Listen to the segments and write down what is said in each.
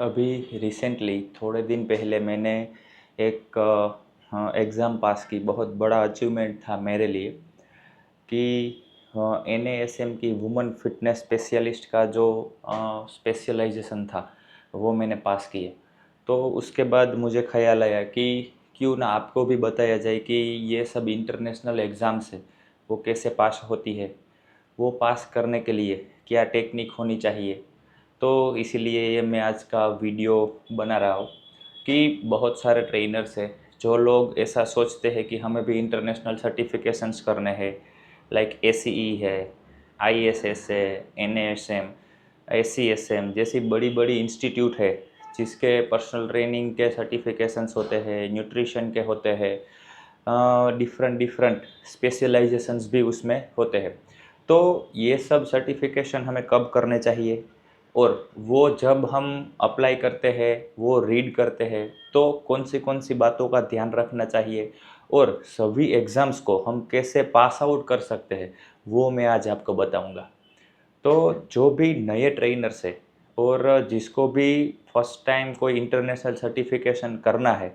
अभी रिसेंटली थोड़े दिन पहले मैंने एक एग्ज़ाम पास की। बहुत बड़ा अचीवमेंट था मेरे लिए कि एनएएसएम की वुमेन फिटनेस स्पेशलिस्ट का जो स्पेशलाइजेशन था वो मैंने पास किया। तो उसके बाद मुझे ख़्याल आया कि क्यों ना आपको भी बताया जाए कि ये सब इंटरनेशनल एग्ज़ाम्स है वो कैसे पास होती है, वो पास करने के लिए क्या टेक्निक होनी चाहिए। तो इसीलिए ये मैं आज का वीडियो बना रहा हूँ कि बहुत सारे ट्रेनर्स हैं जो लोग ऐसा सोचते हैं कि हमें भी इंटरनेशनल सर्टिफिकेशंस करने हैं, लाइक एसीई है, आईएसएस है, एनएएसएम, एसीएसएम जैसी बड़ी बड़ी इंस्टीट्यूट है जिसके पर्सनल ट्रेनिंग के सर्टिफिकेशंस होते हैं, न्यूट्रिशन के होते हैं, डिफरेंट डिफरेंट स्पेशलाइजेशंस भी उसमें होते हैं। तो ये सब सर्टिफिकेशन हमें कब करने चाहिए और वो जब हम अप्लाई करते हैं, वो रीड करते हैं, तो कौन सी बातों का ध्यान रखना चाहिए और सभी एग्ज़ाम्स को हम कैसे पास आउट कर सकते हैं, वो मैं आज आपको बताऊंगा। तो जो भी नए ट्रेनर्स है और जिसको भी फर्स्ट टाइम कोई इंटरनेशनल सर्टिफिकेशन करना है,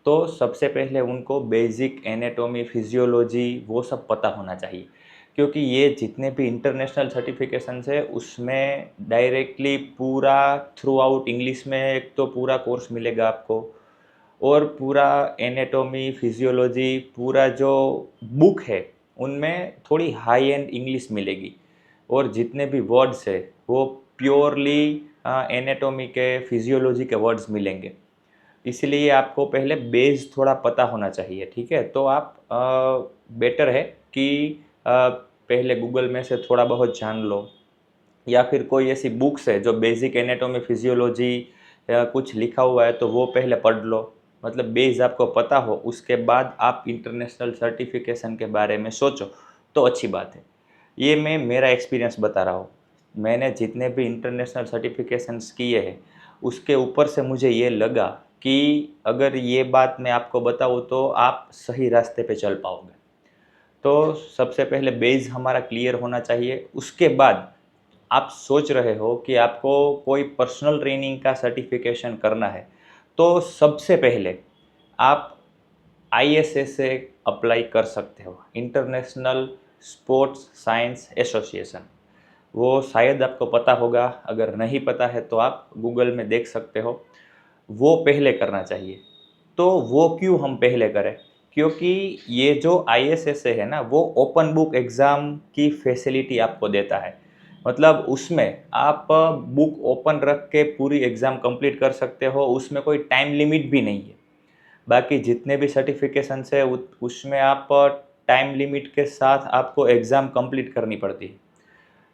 तो सबसे पहले उनको बेसिक एनाटॉमी, फिजियोलॉजी वो सब पता होना चाहिए। क्योंकि ये जितने भी इंटरनेशनल सर्टिफिकेशंस है उसमें डायरेक्टली पूरा थ्रू आउट इंग्लिश में एक तो पूरा कोर्स मिलेगा आपको, और पूरा एनाटॉमी, फिजियोलॉजी पूरा जो बुक है उनमें थोड़ी हाई एंड इंग्लिश मिलेगी, और जितने भी वर्ड्स है वो प्योरली एनाटॉमी के, फिजियोलॉजी के वर्ड्स मिलेंगे। इसलिए आपको पहले बेस थोड़ा पता होना चाहिए, ठीक है। तो आप बेटर है कि पहले गूगल में से थोड़ा बहुत जान लो, या फिर कोई ऐसी बुक्स है जो बेसिक एनाटॉमी, फिजियोलॉजी या कुछ लिखा हुआ है तो वो पहले पढ़ लो। मतलब बेस आपको पता हो, उसके बाद आप इंटरनेशनल सर्टिफिकेशन के बारे में सोचो तो अच्छी बात है। ये मैं मेरा एक्सपीरियंस बता रहा हूँ। मैंने जितने भी इंटरनेशनल सर्टिफिकेशंस किए हैं उसके ऊपर से मुझे ये लगा कि अगर ये बात मैं आपको बताऊँ तो आप सही रास्ते पे चल पाओगे। तो सबसे पहले बेस हमारा क्लियर होना चाहिए। उसके बाद आप सोच रहे हो कि आपको कोई पर्सनल ट्रेनिंग का सर्टिफिकेशन करना है, तो सबसे पहले आप आईएसएस से अप्लाई कर सकते हो, इंटरनेशनल स्पोर्ट्स साइंस एसोसिएशन। वो शायद आपको पता होगा, अगर नहीं पता है तो आप गूगल में देख सकते हो। वो पहले करना चाहिए। तो वो क्यों हम पहले करें? क्योंकि ये जो आईएसएस है ना, वो ओपन बुक एग्ज़ाम की फैसिलिटी आपको देता है। मतलब उसमें आप बुक ओपन रख के पूरी एग्ज़ाम कंप्लीट कर सकते हो, उसमें कोई टाइम लिमिट भी नहीं है। बाकी जितने भी सर्टिफिकेशंस है उसमें आप टाइम लिमिट के साथ आपको एग्ज़ाम कंप्लीट करनी पड़ती है।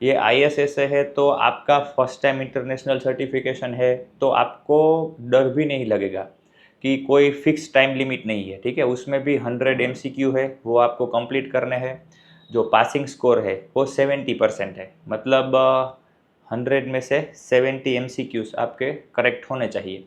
ये आईएसएस है तो आपका फर्स्ट टाइम इंटरनेशनल सर्टिफिकेशन है, तो आपको डर भी नहीं लगेगा कि कोई फिक्स टाइम लिमिट नहीं है, ठीक है। उसमें भी 100 एमसीक्यू है, वो आपको कंप्लीट करने हैं। जो पासिंग स्कोर है वो 70% है। मतलब 100 में से 70 एमसीक्यूज आपके करेक्ट होने चाहिए।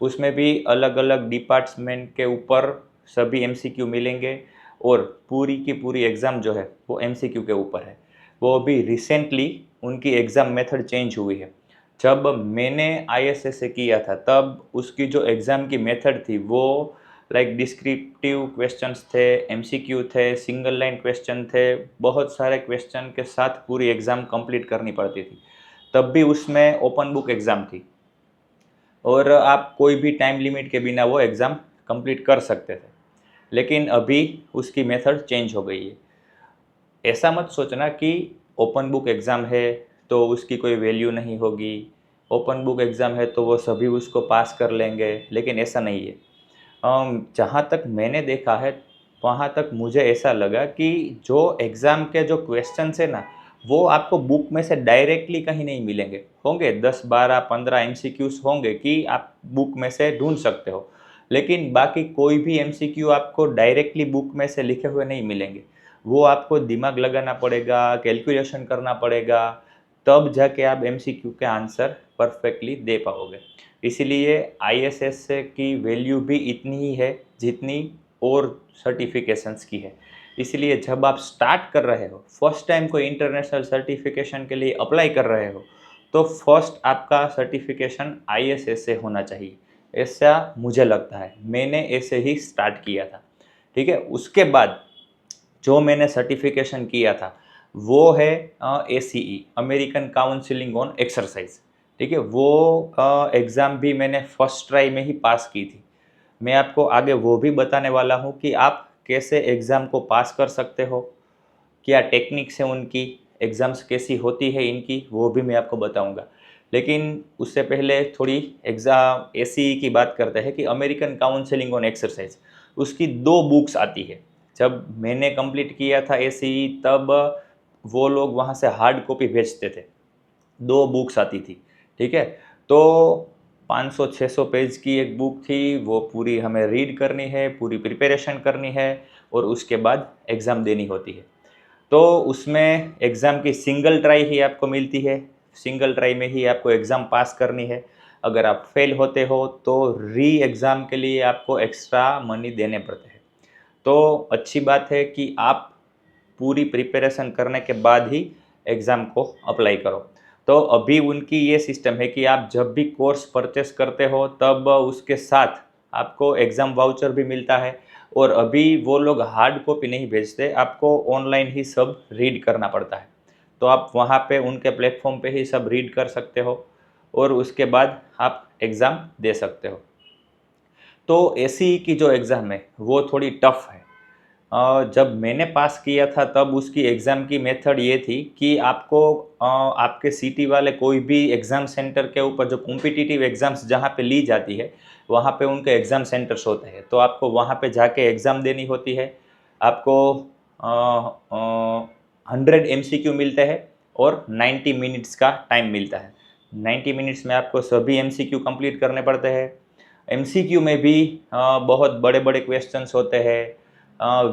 उसमें भी अलग अलग डिपार्टमेंट के ऊपर सभी एमसीक्यू मिलेंगे, और पूरी की पूरी एग्ज़ाम जो है वो एमसीक्यू के ऊपर है। वो अभी रिसेंटली उनकी एग्ज़ाम मेथड चेंज हुई है। जब मैंने आईएसएस से किया था तब उसकी जो एग्ज़ाम की मेथड थी वो लाइक डिस्क्रिप्टिव क्वेश्चंस थे, एमसीक्यू थे, सिंगल लाइन क्वेश्चन थे, बहुत सारे क्वेश्चन के साथ पूरी एग्ज़ाम कंप्लीट करनी पड़ती थी। तब भी उसमें ओपन बुक एग्ज़ाम थी, और आप कोई भी टाइम लिमिट के बिना वो एग्ज़ाम कंप्लीट कर सकते थे। लेकिन अभी उसकी मेथड चेंज हो गई है। ऐसा मत सोचना कि ओपन बुक एग्ज़ाम है तो उसकी कोई वैल्यू नहीं होगी, ओपन बुक एग्ज़ाम है तो वो सभी उसको पास कर लेंगे, लेकिन ऐसा नहीं है। जहाँ तक मैंने देखा है, वहाँ तक मुझे ऐसा लगा कि जो एग्ज़ाम के जो क्वेश्चंस है ना, वो आपको बुक में से डायरेक्टली कहीं नहीं मिलेंगे। होंगे 10, 12, 15 एमसीक्यूज़ होंगे कि आप बुक में से ढूँढ सकते हो। लेकिन बाकी कोई भी एमसीक्यू आपको डायरेक्टली बुक में से लिखे हुए नहीं मिलेंगे। वो आपको दिमाग लगाना पड़ेगा, कैलकुलेशन करना पड़ेगा, तब जाके आप एमसीक्यू के आंसर परफेक्टली दे पाओगे। इसीलिए आईएसएस की वैल्यू भी इतनी ही है जितनी और सर्टिफिकेशंस की है। इसलिए जब आप स्टार्ट कर रहे हो, फर्स्ट टाइम कोई इंटरनेशनल सर्टिफिकेशन के लिए अप्लाई कर रहे हो, तो फर्स्ट आपका सर्टिफिकेशन ISS से होना चाहिए, ऐसा मुझे लगता है। मैंने ऐसे ही स्टार्ट किया था, ठीक है। उसके बाद जो मैंने सर्टिफिकेशन किया था वो है ACE, American counselling on exercise, ठीक है। वो एग्ज़ाम भी मैंने फर्स्ट ट्राई में ही पास की थी। मैं आपको आगे वो भी बताने वाला हूँ कि आप कैसे एग्ज़ाम को पास कर सकते हो, क्या टेक्निक्स है उनकी, एग्ज़ाम्स कैसी होती है इनकी, वो भी मैं आपको बताऊँगा। लेकिन उससे पहले थोड़ी एग्ज़ाम ACE की बात करते हैं कि अमेरिकन काउंसिलिंग ऑन एक्सरसाइज, उसकी 2 बुक्स आती है। जब मैंने कंप्लीट किया था ACE तब वो लोग वहाँ से हार्ड कॉपी भेजते थे, 2 बुक्स आती थी, ठीक है। तो 500-600 पेज की एक बुक थी, वो पूरी हमें रीड करनी है, पूरी प्रिपरेशन करनी है और उसके बाद एग्ज़ाम देनी होती है। तो उसमें एग्ज़ाम की सिंगल ट्राई ही आपको मिलती है, सिंगल ट्राई में ही आपको एग्ज़ाम पास करनी है। अगर आप फेल होते हो तो री एग्ज़ाम के लिए आपको एक्स्ट्रा मनी देने पड़ते हैं। तो अच्छी बात है कि आप पूरी प्रिपरेशन करने के बाद ही एग्ज़ाम को अप्लाई करो। तो अभी उनकी ये सिस्टम है कि आप जब भी कोर्स परचेस करते हो तब उसके साथ आपको एग्ज़ाम वाउचर भी मिलता है, और अभी वो लोग हार्ड कॉपी नहीं भेजते, आपको ऑनलाइन ही सब रीड करना पड़ता है। तो आप वहाँ पे उनके प्लेटफ़ॉर्म पे ही सब रीड कर सकते हो और उसके बाद आप एग्ज़ाम दे सकते हो। तो ACE की जो एग्ज़ाम है वो थोड़ी टफ़ है। जब मैंने पास किया था तब उसकी एग्ज़ाम की मेथड ये थी कि आपको आपके सिटी वाले कोई भी एग्ज़ाम सेंटर के ऊपर, जो कॉम्पिटिटिव एग्ज़ाम्स जहाँ पे ली जाती है, वहाँ पे उनके एग्ज़ाम सेंटर्स होते हैं। तो आपको वहाँ पे जाके एग्ज़ाम देनी होती है। आपको 100 MCQ मिलते हैं और 90 मिनट्स का टाइम मिलता है। 90 मिनट्स में आपको सभी MCQ कंप्लीट करने पड़ते हैं। MCQ में भी बहुत बड़े-बड़े क्वेश्चंस होते हैं,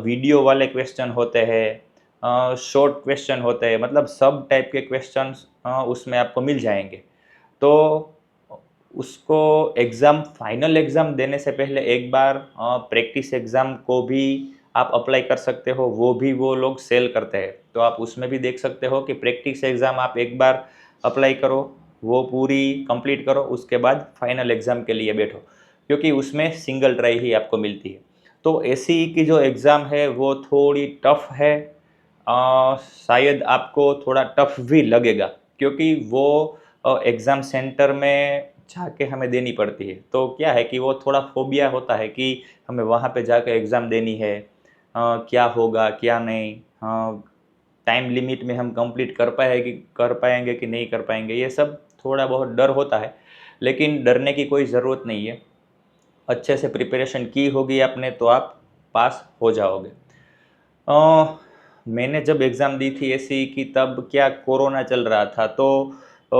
वीडियो वाले क्वेश्चन होते हैं, शॉर्ट क्वेश्चन होते हैं, मतलब सब टाइप के क्वेश्चंस उसमें आपको मिल जाएँगे। तो उसको एग्ज़ाम, फाइनल एग्ज़ाम देने से पहले एक बार प्रैक्टिस एग्ज़ाम को भी आप अप्लाई कर सकते हो, वो भी वो लोग सेल करते हैं। तो आप उसमें भी देख सकते हो कि प्रैक्टिस एग्ज़ाम आप एक बार अप्लाई करो, वो पूरी कंप्लीट करो, उसके बाद फाइनल एग्ज़ाम के लिए बैठो, क्योंकि उसमें सिंगल ट्राई ही आपको मिलती है। तो ACE की जो एग्ज़ाम है वो थोड़ी टफ़ है, शायद आपको थोड़ा टफ़ भी लगेगा, क्योंकि वो एग्ज़ाम सेंटर में जाके हमें देनी पड़ती है। तो क्या है कि वो थोड़ा फ़ोबिया होता है कि हमें वहाँ पे जाके एग्ज़ाम देनी है, क्या होगा, क्या नहीं, टाइम लिमिट में हम कंप्लीट कर पाएँगे कि नहीं कर पाएँगे, ये सब थोड़ा बहुत डर होता है। लेकिन डरने की कोई ज़रूरत नहीं है। अच्छे से प्रिपरेशन की होगी आपने तो आप पास हो जाओगे। अ, मैंने जब एग्ज़ाम दी थी एसई की तब क्या कोरोना चल रहा था, तो अ,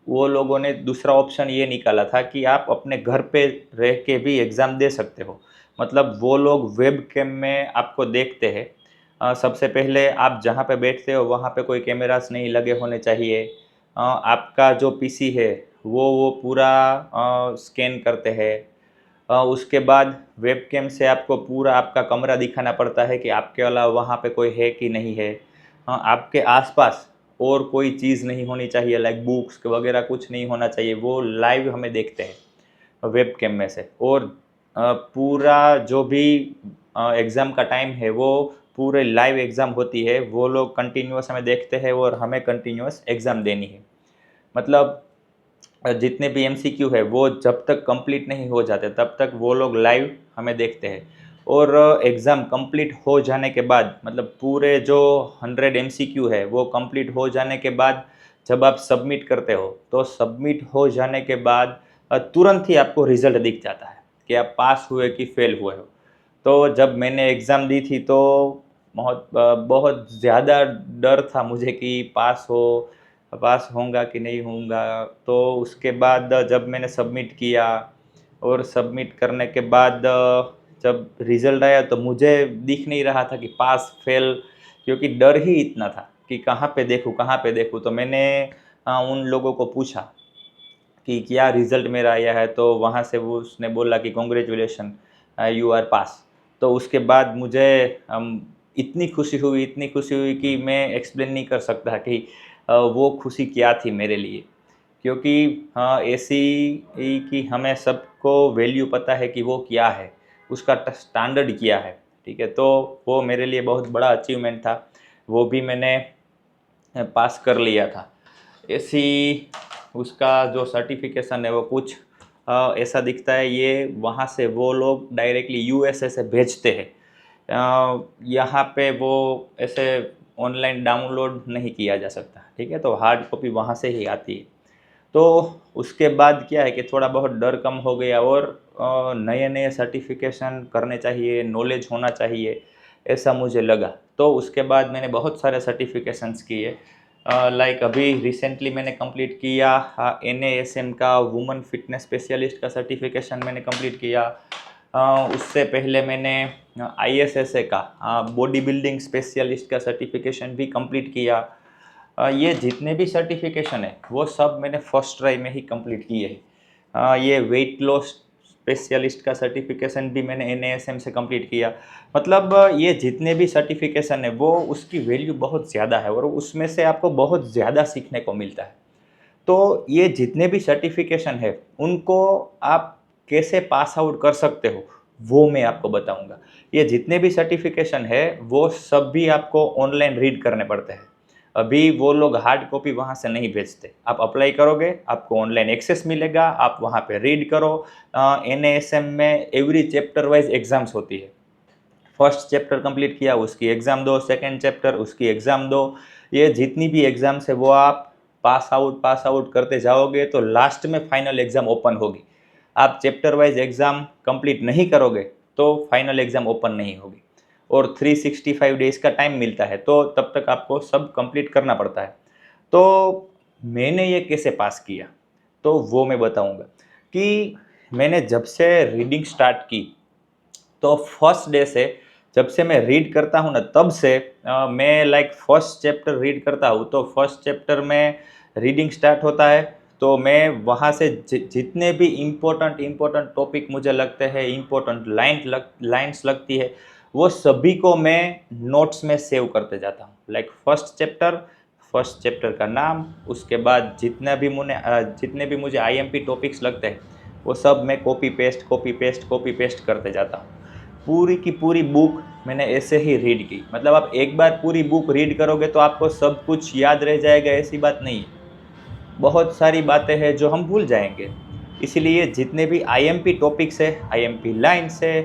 वो लोगों ने दूसरा ऑप्शन ये निकाला था कि आप अपने घर पे रह के भी एग्ज़ाम दे सकते हो। मतलब वो लोग वेब कैम में आपको देखते हैं। सबसे पहले आप जहाँ पे बैठते हो वहाँ पे कोई कैमरास नहीं लगे होने चाहिए। आपका जो पीसी है वो पूरा स्कैन करते हैं। उसके बाद वेबकैम से आपको पूरा आपका कमरा दिखाना पड़ता है कि आपके अलावा वहाँ पे कोई है कि नहीं है। आपके आसपास और कोई चीज़ नहीं होनी चाहिए, लाइक बुक्स वगैरह कुछ नहीं होना चाहिए, वो लाइव हमें देखते हैं वेबकैम में से। और पूरा जो भी एग्ज़ाम का टाइम है वो पूरे लाइव एग्ज़ाम होती है, वो लोग कंटिन्यूअस हमें देखते हैं और हमें कंटिन्यूअस एग्ज़ाम देनी है। मतलब जितने भी एमसीक्यू है वो जब तक कंप्लीट नहीं हो जाते तब तक वो लोग लाइव हमें देखते हैं। और एग्ज़ाम कंप्लीट हो जाने के बाद, मतलब पूरे जो 100 एमसीक्यू है वो कंप्लीट हो जाने के बाद जब आप सबमिट करते हो, तो सबमिट हो जाने के बाद तुरंत ही आपको रिज़ल्ट दिख जाता है कि आप पास हुए कि फेल हुए हो। तो जब मैंने एग्ज़ाम दी थी तो बहुत ज़्यादा डर था मुझे कि पास होऊँगा कि नहीं होऊँगा। तो उसके बाद जब मैंने सबमिट किया और सबमिट करने के बाद जब रिज़ल्ट आया तो मुझे दिख नहीं रहा था कि पास फेल, क्योंकि डर ही इतना था कि कहाँ पे देखूँ, कहाँ पे देखूँ? तो मैंने उन लोगों को पूछा कि क्या रिज़ल्ट मेरा आया है? तो वहाँ से वो उसने बोला कि कांग्रेचुलेशन, यू आर पास। तो उसके बाद मुझे इतनी खुशी हुई कि मैं एक्सप्लेन नहीं कर सकता कि वो खुशी क्या थी मेरे लिए। क्योंकि हाँ, ऐसी ही कि हमें सबको वैल्यू पता है कि वो क्या है, उसका स्टैंडर्ड क्या है। ठीक है, तो वो मेरे लिए बहुत बड़ा अचीवमेंट था, वो भी मैंने पास कर लिया था। ऐसी उसका जो सर्टिफिकेशन है वो कुछ ऐसा दिखता है, ये वहाँ से वो लोग डायरेक्टली यूएसए से भेजते हैं। यहाँ पे वो ऐसे ऑनलाइन डाउनलोड नहीं किया जा सकता। ठीक है, तो हार्ड कॉपी वहाँ से ही आती है। तो उसके बाद क्या है कि थोड़ा बहुत डर कम हो गया, और नए नए सर्टिफिकेशन करने चाहिए, नॉलेज होना चाहिए, ऐसा मुझे लगा। तो उसके बाद मैंने बहुत सारे सर्टिफिकेशंस किए। लाइक अभी रिसेंटली मैंने कंप्लीट किया NASM का वुमेन फिटनेस स्पेशलिस्ट का सर्टिफिकेशन मैंने कंप्लीट किया। उससे पहले मैंने ISSA का बॉडी बिल्डिंग स्पेशलिस्ट का सर्टिफिकेशन भी कंप्लीट किया। ये जितने भी सर्टिफिकेशन है वो सब मैंने फर्स्ट ट्राई में ही कंप्लीट किए हैं। ये वेट लॉस स्पेशलिस्ट का सर्टिफिकेशन भी मैंने NASM से कंप्लीट किया। मतलब ये जितने भी सर्टिफिकेशन है वो उसकी वैल्यू बहुत ज़्यादा है, और उसमें से आपको बहुत ज़्यादा सीखने को मिलता है। तो ये जितने भी सर्टिफिकेशन है उनको आप कैसे पास आउट कर सकते हो, वो मैं आपको बताऊंगा। ये जितने भी सर्टिफिकेशन है वो सब भी आपको ऑनलाइन रीड करने पड़ते हैं। अभी वो लोग हार्ड कॉपी वहाँ से नहीं भेजते। आप अप्लाई करोगे, आपको ऑनलाइन एक्सेस मिलेगा, आप वहाँ पे रीड करो। NASM में एवरी चैप्टर वाइज एग्जाम्स होती है। फर्स्ट चैप्टर कंप्लीट किया उसकी एग्ज़ाम दो, सेकंड चैप्टर उसकी एग्ज़ाम दो। ये जितनी भी एग्ज़ाम्स है वो आप पास आउट करते जाओगे तो लास्ट में फाइनल एग्ज़ाम ओपन होगी। आप चैप्टर वाइज एग्ज़ाम कंप्लीट नहीं करोगे तो फाइनल एग्ज़ाम ओपन नहीं होगी। और 365 डेज़ का टाइम मिलता है, तो तब तक आपको सब कंप्लीट करना पड़ता है। तो मैंने ये कैसे पास किया, तो वो मैं बताऊंगा। कि मैंने जब से रीडिंग स्टार्ट की, तो फर्स्ट डे से जब से मैं रीड करता हूँ ना, तब से मैं लाइक फर्स्ट चैप्टर रीड करता हूँ तो फर्स्ट चैप्टर में रीडिंग स्टार्ट होता है। तो मैं वहाँ से जितने भी इम्पोर्टेंट टॉपिक मुझे लगते हैं, इम्पोर्टेंट लाइन्स लगती है, वो सभी को मैं नोट्स में सेव करते जाता हूँ। लाइक फर्स्ट चैप्टर का नाम, उसके बाद जितने भी मुझे IMP टॉपिक्स लगते हैं वो सब मैं कॉपी पेस्ट करते जाता हूँ। पूरी की पूरी बुक मैंने ऐसे ही रीड की। मतलब आप एक बार पूरी बुक रीड करोगे तो आपको सब कुछ याद रह जाएगा, ऐसी बात नहीं है। बहुत सारी बातें हैं जो हम भूल जाएंगे। इसीलिए जितने भी IMP टॉपिक्स है, IMP लाइन्स है,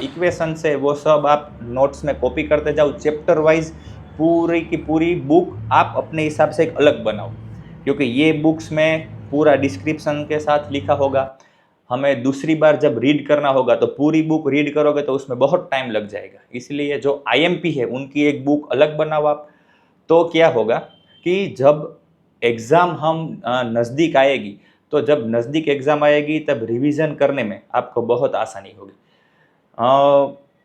इक्वेशंस है, वो सब आप नोट्स में कॉपी करते जाओ। चैप्टर वाइज पूरी की पूरी बुक आप अपने हिसाब से एक अलग बनाओ, क्योंकि ये बुक्स में पूरा डिस्क्रिप्शन के साथ लिखा होगा। हमें दूसरी बार जब रीड करना होगा तो पूरी बुक रीड करोगे तो उसमें बहुत टाइम लग जाएगा। इसलिए जो IMP है उनकी एक बुक अलग बनाओ आप। तो क्या होगा कि जब एग्ज़ाम हम नज़दीक आएगी, तो जब नज़दीक एग्ज़ाम आएगी तब रिवीजन करने में आपको बहुत आसानी होगी।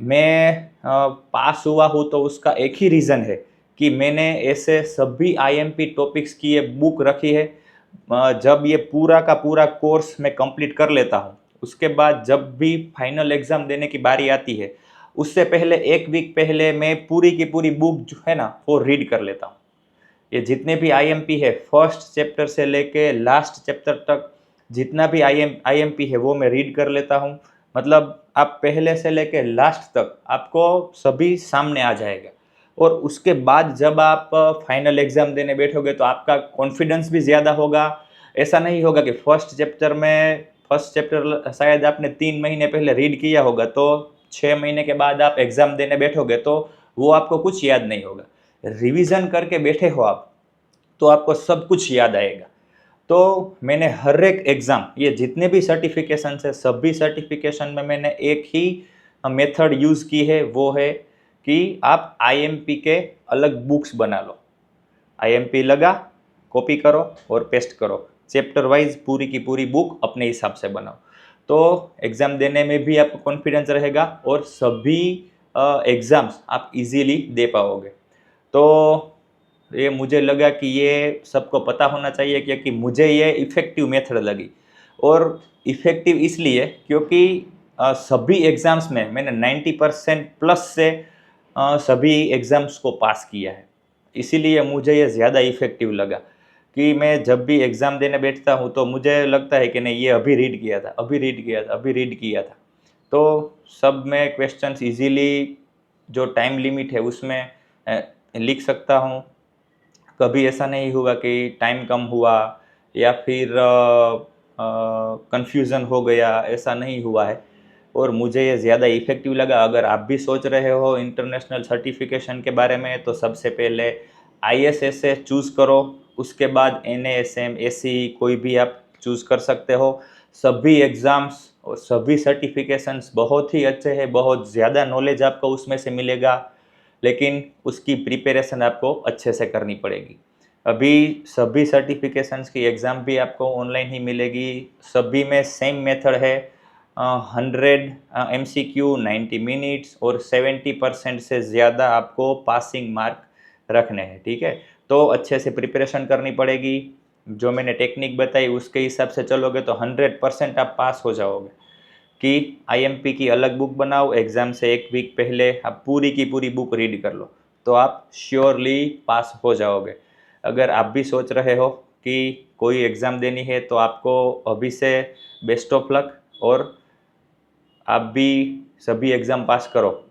मैं पास हुआ हूँ तो उसका एक ही रीज़न है कि मैंने ऐसे सभी IMP टॉपिक्स की ये बुक रखी है। जब ये पूरा का पूरा कोर्स मैं कंप्लीट कर लेता हूँ, उसके बाद जब भी फाइनल एग्ज़ाम देने की बारी आती है, उससे पहले 1 वीक पहले मैं पूरी की पूरी बुक जो है ना वो रीड कर लेता हूँ। ये जितने भी IMP है, फर्स्ट चैप्टर से लेके लास्ट चैप्टर तक जितना भी IMP है वो मैं रीड कर लेता हूँ। मतलब आप पहले से लेके लास्ट तक आपको सभी सामने आ जाएगा। और उसके बाद जब आप फाइनल एग्ज़ाम देने बैठोगे तो आपका कॉन्फिडेंस भी ज़्यादा होगा। ऐसा नहीं होगा कि फर्स्ट चैप्टर शायद आपने 3 महीने पहले रीड किया होगा, तो 6 महीने के बाद आप एग्ज़ाम देने बैठोगे तो वो आपको कुछ याद नहीं होगा। रिवीजन करके बैठे हो आप तो आपको सब कुछ याद आएगा। तो मैंने हर एक एग्ज़ाम, ये जितने भी सर्टिफिकेशन है, सभी सर्टिफिकेशन में मैंने एक ही मेथड यूज़ की है, वो है कि आप IMP के अलग बुक्स बना लो। IMP लगा, कॉपी करो और पेस्ट करो। चैप्टर वाइज पूरी की पूरी बुक अपने हिसाब से बनाओ। तो एग्ज़ाम देने में भी आपको कॉन्फिडेंस रहेगा और सभी एग्ज़ाम्स आप इजीली दे पाओगे। तो ये मुझे लगा कि ये सबको पता होना चाहिए, क्योंकि मुझे ये इफ़ेक्टिव मेथड लगी। और इफ़ेक्टिव इसलिए क्योंकि सभी एग्ज़ाम्स में मैंने 90% प्लस से सभी एग्ज़ाम्स को पास किया है। इसीलिए मुझे ये ज़्यादा इफ़ेक्टिव लगा कि मैं जब भी एग्ज़ाम देने बैठता हूँ तो मुझे लगता है कि नहीं, ये अभी रीड किया था, अभी रीड किया था, अभी रीड किया था। तो सब मैं क्वेश्चंस इजीली जो टाइम लिमिट है उसमें लिख सकता हूँ। कभी ऐसा नहीं हुआ कि टाइम कम हुआ या फिर कन्फ्यूज़न हो गया, ऐसा नहीं हुआ है। और मुझे ये ज़्यादा इफ़ेक्टिव लगा। अगर आप भी सोच रहे हो इंटरनेशनल सर्टिफिकेशन के बारे में, तो सबसे पहले आईएसएसए चूज़ करो, उसके बाद एनएएसएम, एसई कोई भी आप चूज़ कर सकते हो। सभी एग्ज़ाम्स और सभी सर्टिफिकेशंस बहुत ही अच्छे हैं, बहुत ज़्यादा नॉलेज आपको उसमें से मिलेगा, लेकिन उसकी प्रिपरेशन आपको अच्छे से करनी पड़ेगी। अभी सभी सर्टिफिकेशंस की एग्ज़ाम भी आपको ऑनलाइन ही मिलेगी, सभी में सेम मेथड है। 100 एमसीक्यू 90 मिनट्स और 70% से ज़्यादा आपको पासिंग मार्क रखने हैं, ठीक है? तो अच्छे से प्रिपरेशन करनी पड़ेगी। जो मैंने टेक्निक बताई उसके हिसाब से चलोगे तो 100% आप पास हो जाओगे। कि आईएमपी की अलग बुक बनाओ, एग्ज़ाम से 1 वीक पहले आप पूरी की पूरी बुक रीड कर लो, तो आप श्योरली पास हो जाओगे। अगर आप भी सोच रहे हो कि कोई एग्ज़ाम देनी है, तो आपको अभी से बेस्ट ऑफ लक, और आप भी सभी एग्ज़ाम पास करो।